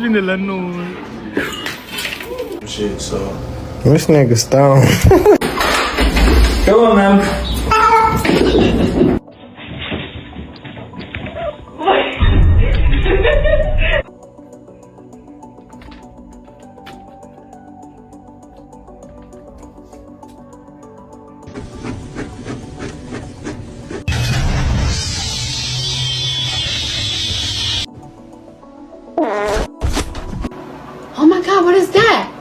nila noon. Shit, so. This nigga stone. Come on, man. Oh my God, what is that?